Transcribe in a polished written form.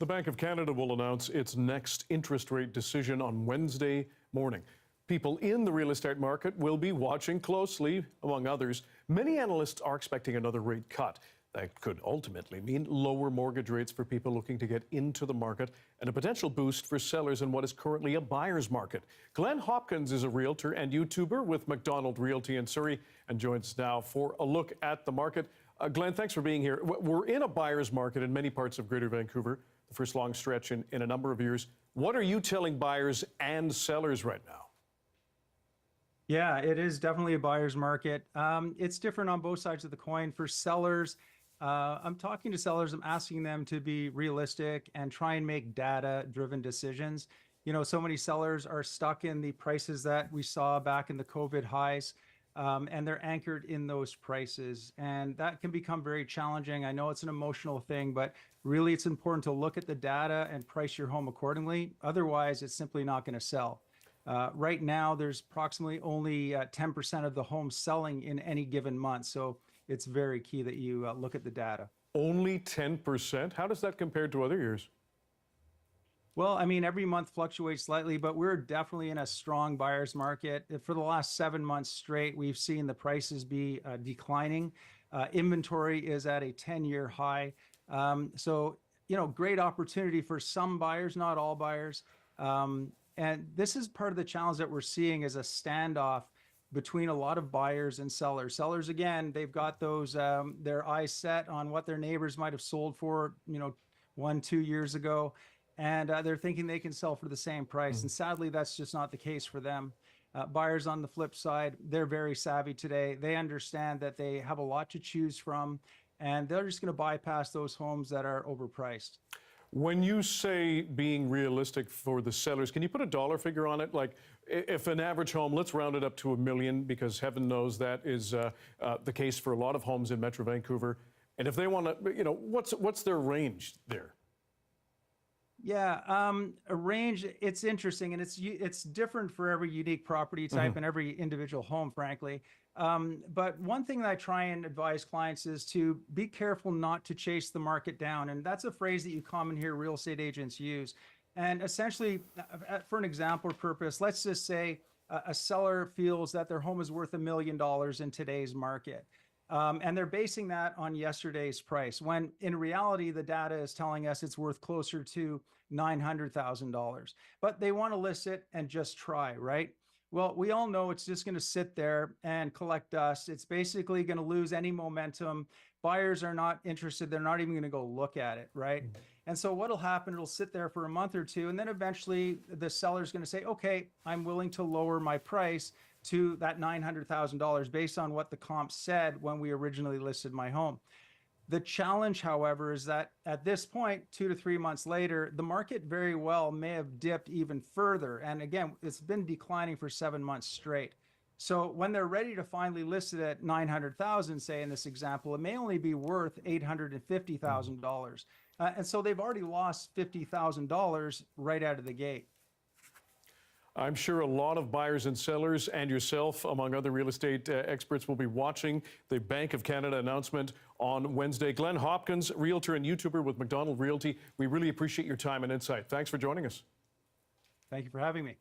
The Bank of Canada will announce its next interest rate decision on Wednesday morning. People in the real estate market will be watching closely, among others. Many analysts are expecting another rate cut. That could ultimately mean lower mortgage rates for people looking to get into the market and a potential boost for sellers in what is currently a buyer's market. Glen Hopkins is a realtor and YouTuber with Macdonald Realty in Surrey and joins us now for a look at the market. Glen, thanks for being here. We're in a buyer's market in many parts of Greater Vancouver, the first long stretch in a number of years. What are you telling buyers and sellers right now? Yeah, it is definitely a buyer's market. It's different on both sides of the coin. For sellers, I'm talking to sellers, I'm asking them to be realistic and try and make data-driven decisions. You know, so many sellers are stuck in the prices that we saw back in the COVID highs, and they're anchored in those prices. And that can become very challenging. I know it's an emotional thing, but really it's important to look at the data and price your home accordingly. Otherwise, it's simply not going to sell. Right now, there's approximately only 10% of the homes selling in any given month. So it's very key that you look at the data. Only 10%? How does that compare to other years? Well, I mean, every month fluctuates slightly, but we're definitely in a strong buyer's market. For the last 7 months straight, we've seen the prices be declining. Inventory is at a 10-year high. So, you know, great opportunity for some buyers, not all buyers. And this is part of the challenge that we're seeing is a standoff between a lot of buyers and sellers. Sellers, again, they've got those, their eyes set on what their neighbors might have sold for, you know, 1-2 years ago. And they're thinking they can sell for the same price. And sadly, that's just not the case for them. Buyers on the flip side, they're very savvy today. They understand that they have a lot to choose from, and they're just going to bypass those homes that are overpriced. When you say being realistic for the sellers, can you put a dollar figure on it? Like if an average home, let's round it up to $1 million, because heaven knows that is the case for a lot of homes in Metro Vancouver. And if they want to, you know, what's their range there? Yeah, a range, it's interesting, and it's different for every unique property type and every individual home, frankly. But one thing that I try and advise clients is to be careful not to chase the market down. And that's a phrase that you commonly hear real estate agents use. And essentially, for an example purpose, let's just say a seller feels that their home is worth $1 million in today's market. And they're basing that on yesterday's price, when in reality, the data is telling us it's worth closer to $900,000. But they want to list it and just try, right? Well, we all know it's just going to sit there and collect dust. It's basically going to lose any momentum. Buyers are not interested. They're not even going to go look at it, right? And so what'll happen, it'll sit there for a month or two, and then eventually the seller's going to say, okay, I'm willing to lower my price to that $900,000 based on what the comp said when we originally listed my home. The challenge, however, is that at this point, 2 to 3 months later, the market very well may have dipped even further. And again, it's been declining for 7 months straight. So when they're ready to finally list it at 900,000, say in this example, it may only be worth $850,000. And so they've already lost $50,000 right out of the gate. I'm sure a lot of buyers and sellers and yourself, among other real estate experts, will be watching the Bank of Canada announcement on Wednesday. Glen Hopkins, realtor and YouTuber with Macdonald Realty. We really appreciate your time and insight. Thanks for joining us. Thank you for having me.